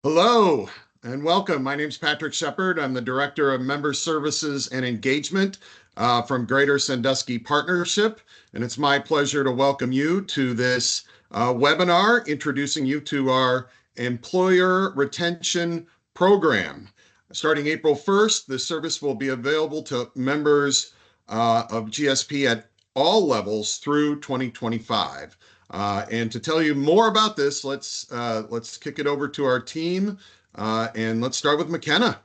Hello and welcome. My name is Patrick Shepard. I'm the Director of Member Services and Engagement from Greater Sandusky Partnership, and it's my pleasure to welcome you to this webinar introducing you to our Employer Retention Program. Starting April 1st, this service will be available to members of GSP at all levels through 2025. And to tell you more about this, let's kick it over to our team, and let's start with McKenna.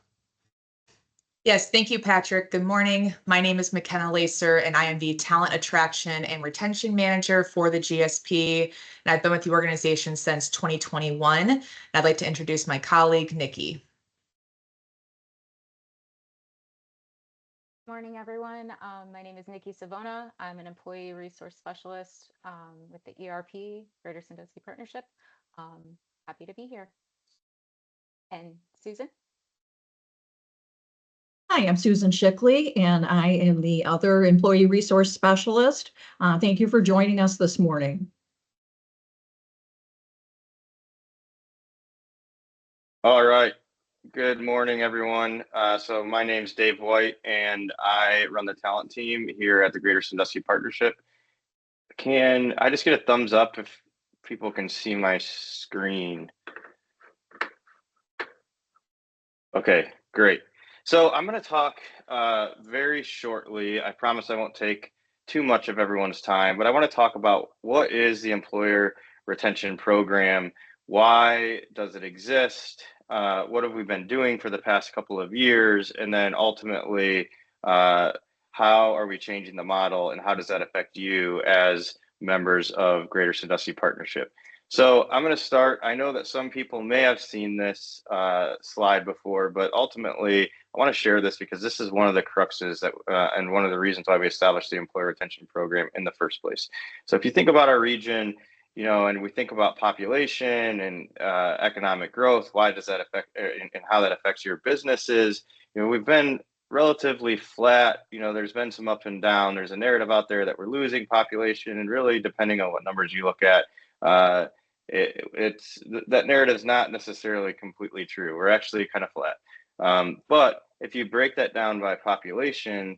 Yes, thank you, Patrick. Good morning. My name is McKenna Lacer, and I am the Talent Attraction and Retention Manager for the GSP. And I've been with the organization since 2021. And I'd like to introduce my colleague, Nikki. Morning, everyone. My name is Nikki Savona. I'm an Employee Resource Specialist with the ERP, Greater Sandusky Partnership. Happy to be here. And Susan? Hi, I'm Susan Schickley, and I am the other Employee Resource Specialist. Thank you for joining us this morning. All right. Good morning, everyone. So my name's Dave White, and I run the talent team here at the Greater Sandusky Partnership. Can I just get a thumbs up if people can see my screen? Okay, great. So I'm going to talk very shortly. I promise I won't take too much of everyone's time, but I want to talk about what is the Employer Retention Program? Why does it exist? What have we been doing for the past couple of years? And then ultimately, how are we changing the model, and how does that affect you as members of Greater Sandusky Partnership? So I'm going to start. I know that some people may have seen this slide before, but ultimately I want to share this because this is one of the cruxes that and one of the reasons why we established the Employer Retention Program in the first place. So if you think about our region, and we think about population and economic growth, why does that affect and how that affects your businesses? We've been relatively flat. There's been some up and down. There's a narrative out there that we're losing population, and really, depending on what numbers you look at, that narrative is not necessarily completely true. We're actually kind of flat. But if you break that down by population,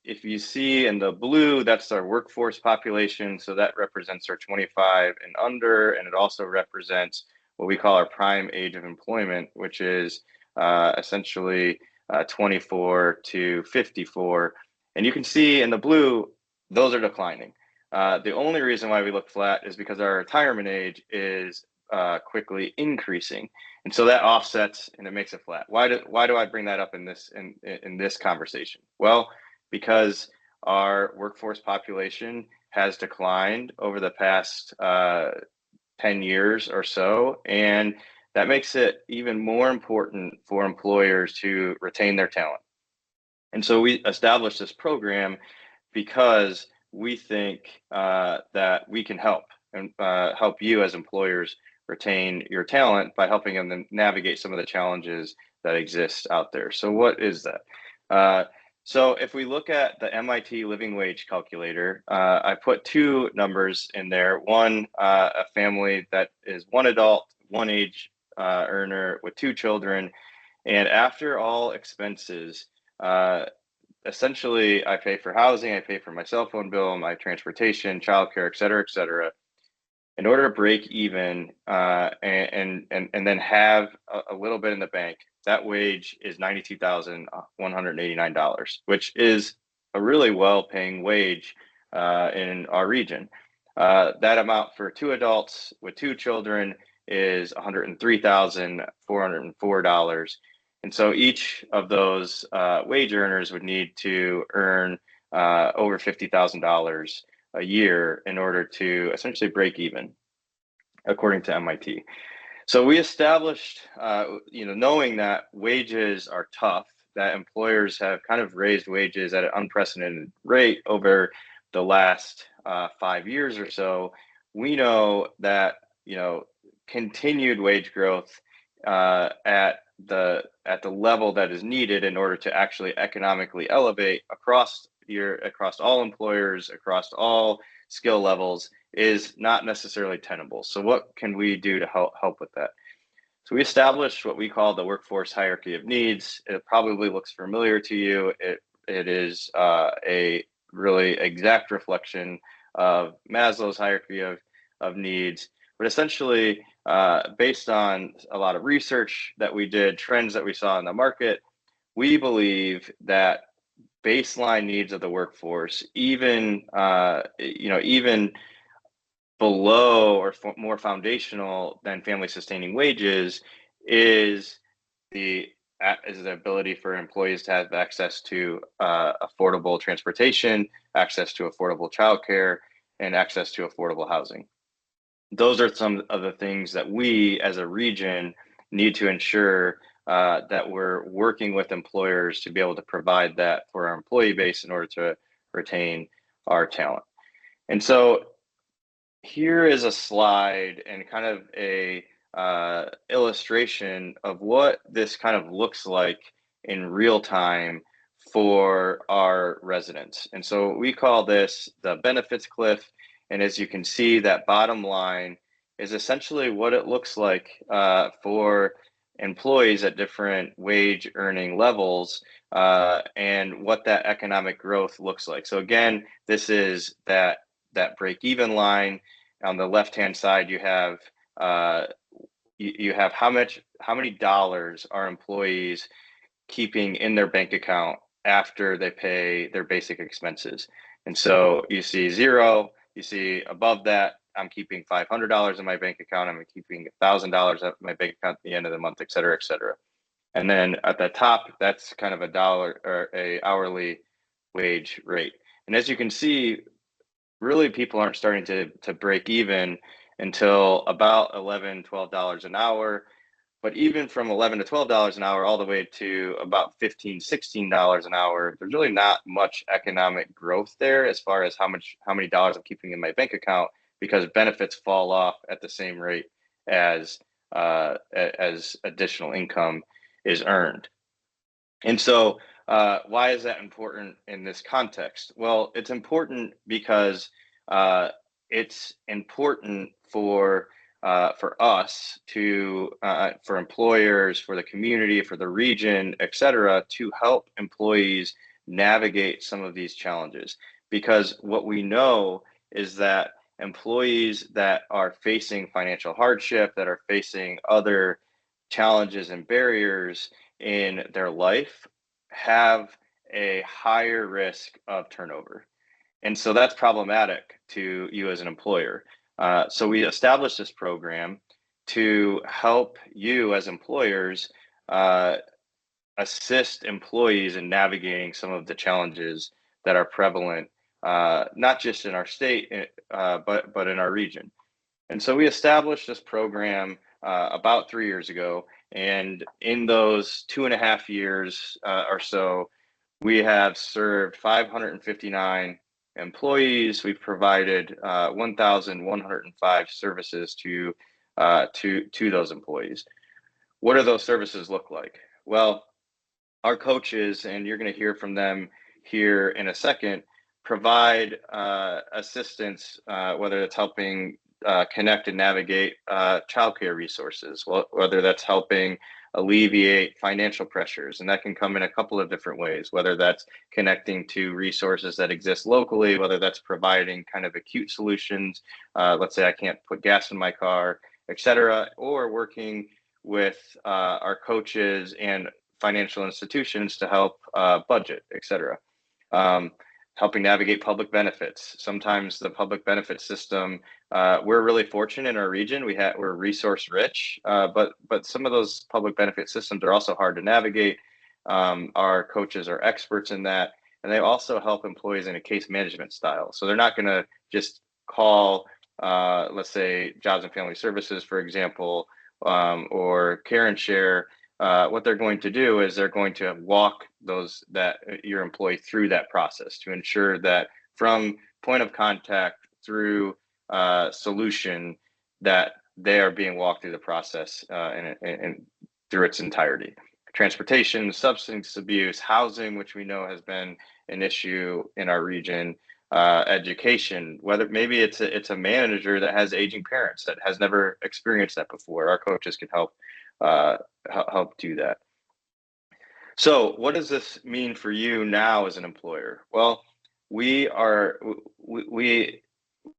if you see in the blue, that's our workforce population. So that represents our 25 and under, and it also represents what we call our prime age of employment, which is essentially 24 to 54. And you can see in the blue, those are declining. The only reason why we look flat is because our retirement age is quickly increasing, and so that offsets and it makes it flat. Why do I bring that up in this conversation? Well, because our workforce population has declined over the past 10 years or so, and that makes it even more important for employers to retain their talent. And so we established this program because we think that we can help you as employers retain your talent by helping them navigate some of the challenges that exist out there. So what is that? So if we look at the MIT living wage calculator, I put two numbers in there. One, a family that is one adult, one age earner with two children. And after all expenses, essentially, I pay for housing, I pay for my cell phone bill, my transportation, childcare, et cetera, et cetera. In order to break even and then have a little bit in the bank, that wage is $92,189, which is a really well-paying wage in our region. That amount for two adults with two children is $103,404. And so each of those wage earners would need to earn over $50,000 a year in order to essentially break even, according to MIT. So we established, knowing that wages are tough, that employers have kind of raised wages at an unprecedented rate over the last 5 years or so. We know that continued wage growth at the level that is needed in order to actually economically elevate across all employers, across all skill levels, is not necessarily tenable. So what can we do to help with that? So we established what we call the workforce hierarchy of needs. It probably looks familiar to you. It is a really exact reflection of Maslow's hierarchy of needs, but essentially based on a lot of research that we did, trends that we saw in the market, we believe that baseline needs of the workforce, even even below or more foundational than family sustaining wages, is the ability for employees to have access to affordable transportation, access to affordable childcare, and access to affordable housing. Those are some of the things that we as a region need to ensure that we're working with employers to be able to provide that for our employee base in order to retain our talent. And so here is a slide and kind of a illustration of what this kind of looks like in real time for our residents. And so we call this the benefits cliff. And as you can see, that bottom line is essentially what it looks like for employees at different wage earning levels and what that economic growth looks like. So again, this is that break even line. On the left hand side, you have how many dollars are employees keeping in their bank account after they pay their basic expenses. And so you see zero, you see above that, I'm keeping $500 in my bank account, I'm keeping $1,000 at my bank account at the end of the month, et cetera, et cetera. And then at the top, that's kind of a dollar or a hourly wage rate. And as you can see, really people aren't starting to break even until about $11, $12 an hour. But even from $11 to $12 an hour all the way to about $15, $16 an hour, there's really not much economic growth there as far as how many dollars I'm keeping in my bank account, because benefits fall off at the same rate as additional income is earned. And so why is that important in this context? Well, it's important because it's important for us to, for employers, for the community, for the region, et cetera, to help employees navigate some of these challenges. Because what we know is that employees that are facing financial hardship, that are facing other challenges and barriers in their life, have a higher risk of turnover. And so that's problematic to you as an employer. So we established this program to help you as employers assist employees in navigating some of the challenges that are prevalent, not just in our state, but in our region. And so we established this program about 3 years ago. And in those 2.5 years or so, we have served 559 employees. We've provided 1,105 services to those employees. What do those services look like? Well, our coaches, and you're going to hear from them here in a second, provide assistance, whether it's helping connect and navigate childcare resources, whether that's helping alleviate financial pressures. And that can come in a couple of different ways, whether that's connecting to resources that exist locally, whether that's providing kind of acute solutions. Let's say I can't put gas in my car, et cetera, or working with our coaches and financial institutions to help budget, et cetera. Helping navigate public benefits. Sometimes the public benefit system, we're really fortunate in our region. We're resource rich, but some of those public benefit systems are also hard to navigate. Our coaches are experts in that, and they also help employees in a case management style. So they're not going to just call, let's say, Jobs and Family Services, for example, or Care and Share. What they're going to do is they're going to walk your employee through that process to ensure that from point of contact through solution, that they are being walked through the process and through its entirety. Transportation, substance abuse, housing, which we know has been an issue in our region, education, whether maybe it's a manager that has aging parents that has never experienced that before. Our coaches can help help do that. So what does this mean for you now as an employer? Well, we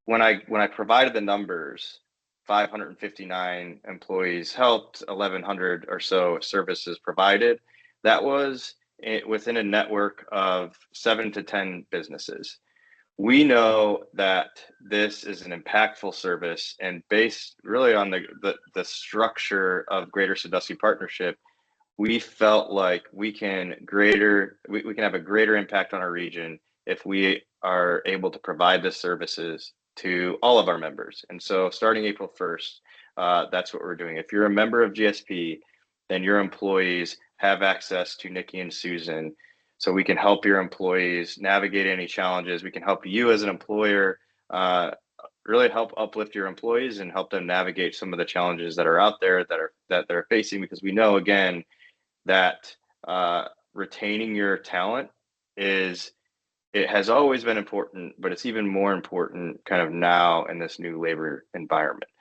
when I provided the numbers, 559 employees helped, 1,100 or so services provided. That was within a network of 7 to 10 businesses. We know that this is an impactful service, and based really on the structure of Greater Sandusky Partnership, we felt like we can have a greater impact on our region if we are able to provide the services to all of our members. And so starting April 1st, that's what we're doing. If you're a member of GSP, then your employees have access to Nikki and Susan. So we can help your employees navigate any challenges. We can help you as an employer really help uplift your employees and help them navigate some of the challenges that are out there that they're facing, because we know, again, that retaining your talent it has always been important, but it's even more important kind of now in this new labor environment.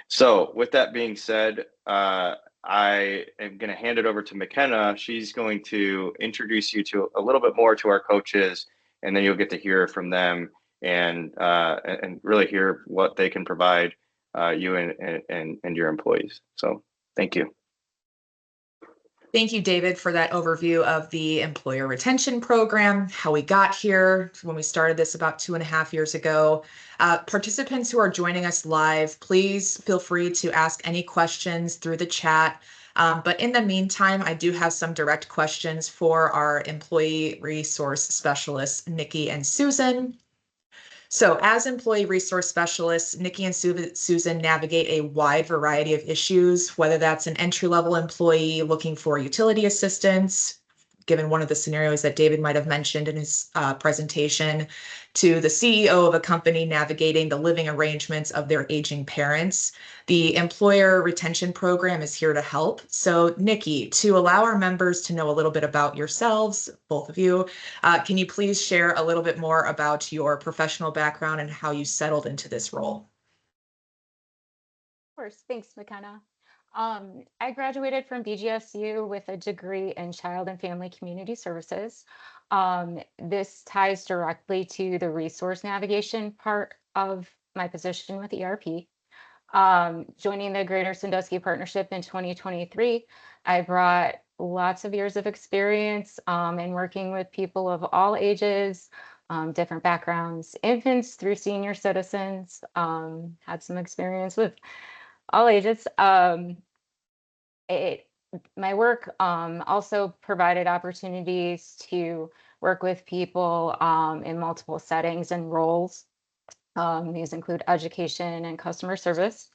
So with that being said, I am going to hand it over to McKenna. She's going to introduce you to a little bit more to our coaches, and then you'll get to hear from them and really hear what they can provide you and your employees. So thank you. Thank you, David, for that overview of the employer retention program, how we got here when we started this about 2.5 years ago. Participants who are joining us live, please feel free to ask any questions through the chat. But in the meantime, I do have some direct questions for our employee resource specialists, Nikki and Susan. So as employee resource specialists, Nikki and Susan navigate a wide variety of issues, whether that's an entry-level employee looking for utility assistance, given one of the scenarios that David might have mentioned in his presentation, to the CEO of a company navigating the living arrangements of their aging parents. The employer retention program is here to help. So Nikki, to allow our members to know a little bit about yourselves, both of you, can you please share a little bit more about your professional background and how you settled into this role? Of course, thanks, McKenna. I graduated from BGSU with a degree in Child and Family Community Services. This ties directly to the resource navigation part of my position with ERP. Joining the Greater Sandusky Partnership in 2023, I brought lots of years of experience in working with people of all ages, different backgrounds, infants through senior citizens, had some experience with all ages. My work also provided opportunities to work with people in multiple settings and roles. These include education and customer service.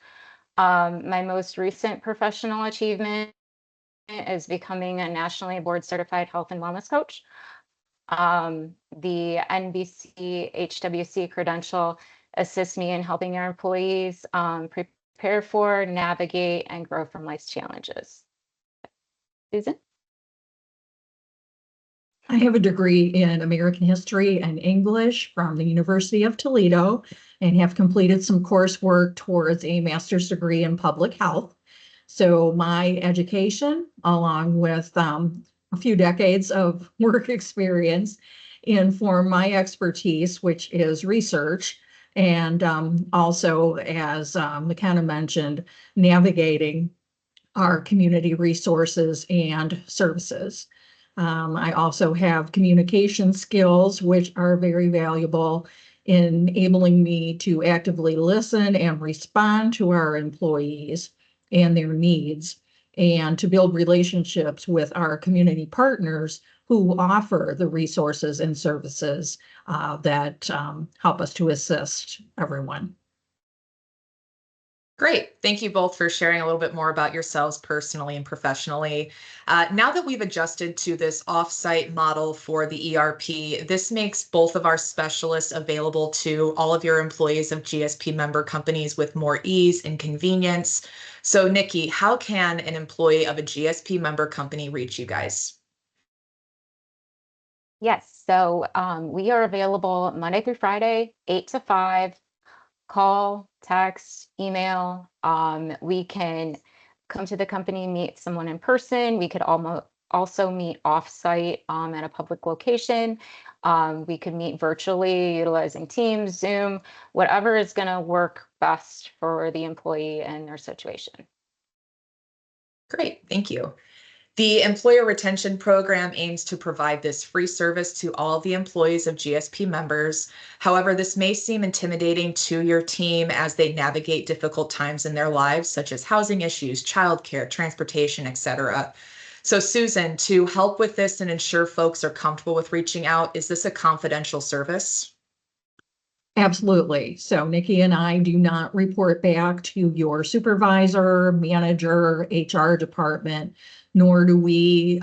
My most recent professional achievement is becoming a nationally board certified health and wellness coach. The NBC HWC credential assists me in helping our employees prepare for, navigate, and grow from life's challenges. Susan? I have a degree in American History and English from the University of Toledo and have completed some coursework towards a master's degree in public health. So my education, along with a few decades of work experience, inform my expertise, which is research, and also, as McKenna mentioned, navigating our community resources and services. I also have communication skills, which are very valuable in enabling me to actively listen and respond to our employees and their needs, and to build relationships with our community partners who offer the resources and services that help us to assist everyone. Great. Thank you both for sharing a little bit more about yourselves personally and professionally. Now that we've adjusted to this offsite model for the ERP, this makes both of our specialists available to all of your employees of GSP member companies with more ease and convenience. So Nikki, how can an employee of a GSP member company reach you guys? Yes, so we are available Monday through Friday, 8 to 5. Call, text, email. We can come to the company, meet someone in person. We could also meet off-site at a public location. We could meet virtually utilizing Teams, Zoom, whatever is going to work best for the employee and their situation. Great, thank you. The Employer Retention Program aims to provide this free service to all the employees of GSP members. However, this may seem intimidating to your team as they navigate difficult times in their lives, such as housing issues, childcare, transportation, etc. So Susan, to help with this and ensure folks are comfortable with reaching out, is this a confidential service? Absolutely. So Nikki and I do not report back to your supervisor, manager, HR department, nor do we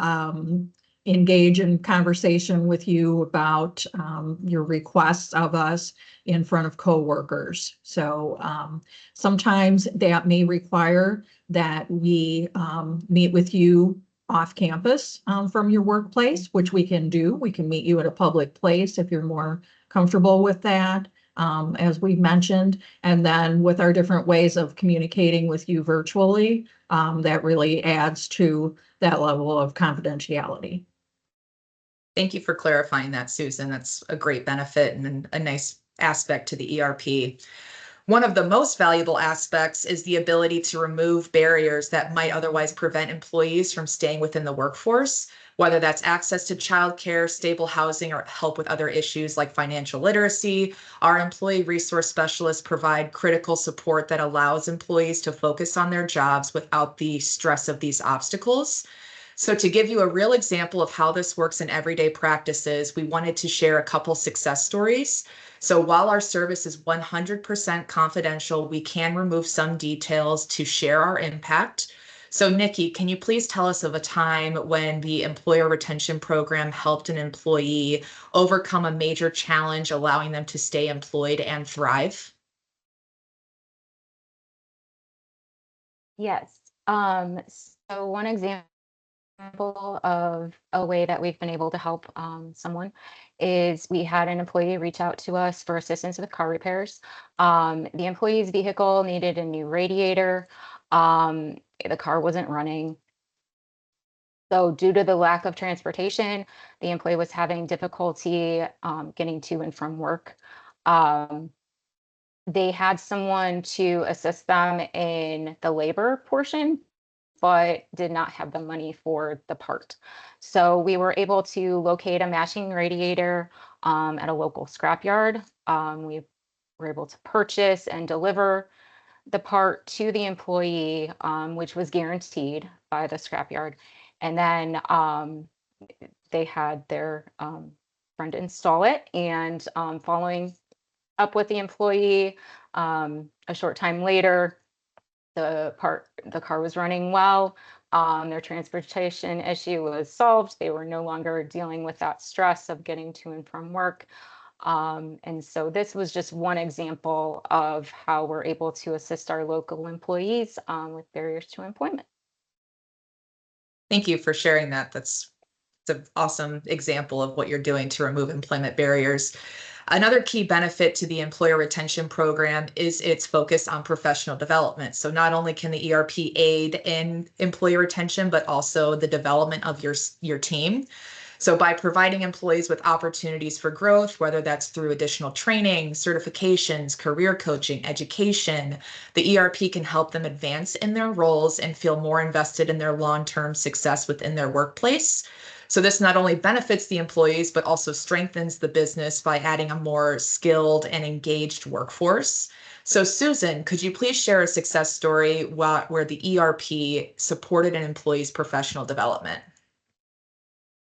engage in conversation with you about your requests of us in front of coworkers. So sometimes that may require that we meet with you off campus from your workplace, which we can do. We can meet you at a public place if you're more comfortable with that. As we mentioned, and then with our different ways of communicating with you virtually, that really adds to that level of confidentiality. Thank you for clarifying that, Susan. That's a great benefit and a nice aspect to the ERP. One of the most valuable aspects is the ability to remove barriers that might otherwise prevent employees from staying within the workforce, whether that's access to childcare, stable housing, or help with other issues like financial literacy. Our employee resource specialists provide critical support that allows employees to focus on their jobs without the stress of these obstacles. So to give you a real example of how this works in everyday practices, we wanted to share a couple success stories. So while our service is 100% confidential, we can remove some details to share our impact. So Nikki, can you please tell us of a time when the Employer Retention Program helped an employee overcome a major challenge, allowing them to stay employed and thrive? Yes. So one example of a way that we've been able to help someone is we had an employee reach out to us for assistance with car repairs. The employee's vehicle needed a new radiator. The car wasn't running. So due to the lack of transportation, the employee was having difficulty getting to and from work. They had someone to assist them in the labor portion, but did not have the money for the part. So we were able to locate a matching radiator at a local scrapyard. We were able to purchase and deliver the part to the employee, which was guaranteed by the scrapyard. And then they had their friend install it, and following up with the employee a short time later, the car was running well. Their transportation issue was solved. They were no longer dealing with that stress of getting to and from work. And so this was just one example of how we're able to assist our local employees with barriers to employment. Thank you for sharing that. It's an awesome example of what you're doing to remove employment barriers. Another key benefit to the Employer Retention Program is its focus on professional development. So not only can the ERP aid in employee retention, but also the development of your team. So by providing employees with opportunities for growth, whether that's through additional training, certifications, career coaching, education, the ERP can help them advance in their roles and feel more invested in their long-term success within their workplace. So this not only benefits the employees, but also strengthens the business by adding a more skilled and engaged workforce. So Susan, could you please share a success story where the ERP supported an employee's professional development?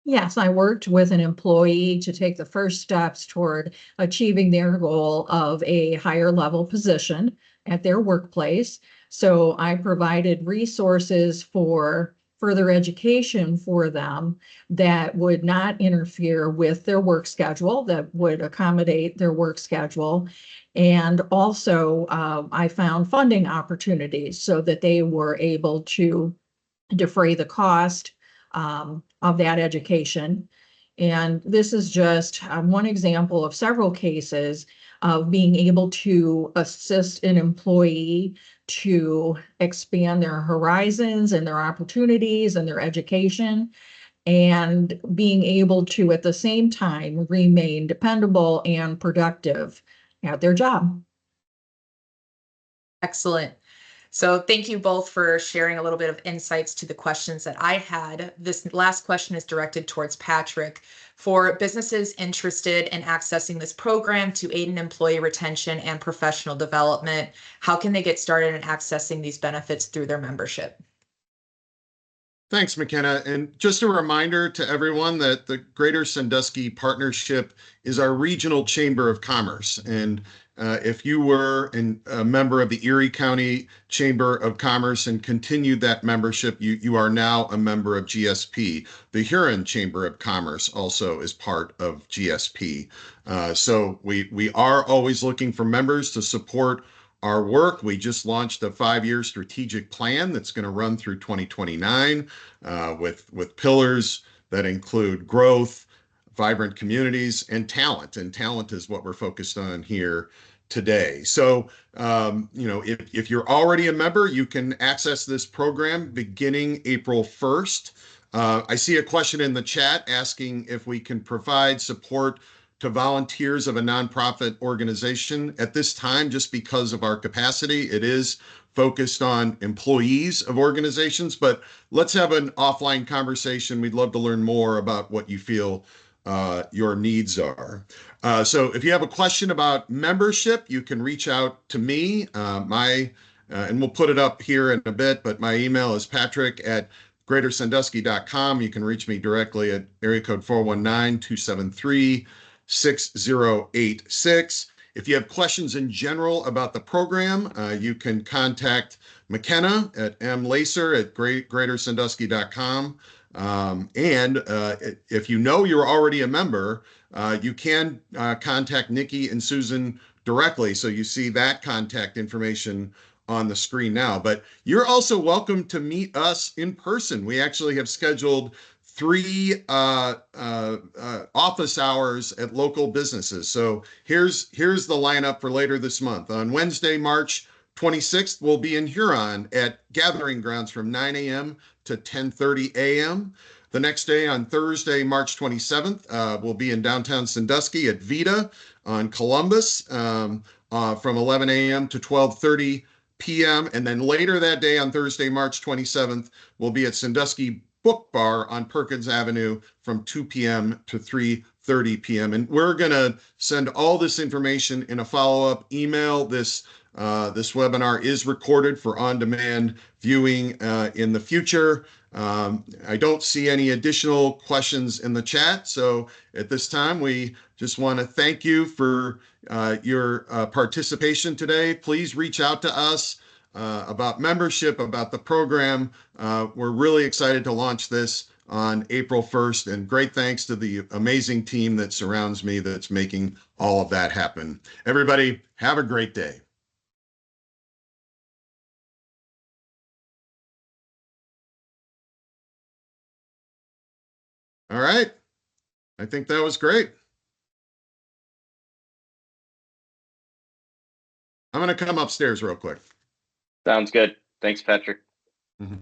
Yes, I worked with an employee to take the first steps toward achieving their goal of a higher level position at their workplace. So I provided resources for further education for them that would not interfere with their work schedule, that would accommodate their work schedule. And also, I found funding opportunities so that they were able to defray the cost of that education. And this is just one example of several cases of being able to assist an employee to expand their horizons and their opportunities and their education, and being able to, at the same time, remain dependable and productive at their job. Excellent. So thank you both for sharing a little bit of insights to the questions that I had. This last question is directed towards Patrick. For businesses interested in accessing this program to aid in employee retention and professional development, how can they get started in accessing these benefits through their membership? Thanks, McKenna. And just a reminder to everyone that the Greater Sandusky Partnership is our regional chamber of commerce. And if you were a member of the Erie County Chamber of Commerce and continued that membership, you are now a member of GSP. The Huron Chamber of Commerce also is part of GSP. So we are always looking for members to support our work. We just launched a 5-year strategic plan that's going to run through 2029 with pillars that include growth, vibrant communities, and talent. And talent is what we're focused on here today. So, if you're already a member, you can access this program beginning April 1st. I see a question in the chat asking if we can provide support to volunteers of a nonprofit organization. At this time, just because of our capacity, it is focused on employees of organizations, but let's have an offline conversation. We'd love to learn more about what you feel your needs are. So if you have a question about membership, you can reach out to me. And we'll put it up here in a bit, but my email is patrick@greatersandusky.com. You can reach me directly at area code 419-273-6086. If you have questions in general about the program, you can contact McKenna at mlacer@greatersandusky.com. And if you know you're already a member, you can contact Nikki and Susan directly. So you see that contact information on the screen now. But you're also welcome to meet us in person. We actually have scheduled 3 office hours at local businesses. So here's the lineup for later this month. On Wednesday, March 26th, we'll be in Huron at Gathering Grounds from 9 a.m. to 10:30 a.m. The next day, on Thursday, March 27th, we'll be in downtown Sandusky at Vita on Columbus from 11 a.m. to 12:30 p.m. And then later that day, on Thursday, March 27th, we'll be at Sandusky Book Bar on Perkins Avenue from 2 p.m. to 3:30 p.m. And we're going to send all this information in a follow-up email. This webinar is recorded for on-demand viewing in the future. I don't see any additional questions in the chat. So at this time, we just want to thank you for your participation today. Please reach out to us about membership, about the program. We're really excited to launch this on April 1st, and great thanks to the amazing team that surrounds me that's making all of that happen. Everybody, have a great day. All right. I think that was great. I'm going to come upstairs real quick. Sounds good. Thanks, Patrick. Mhm.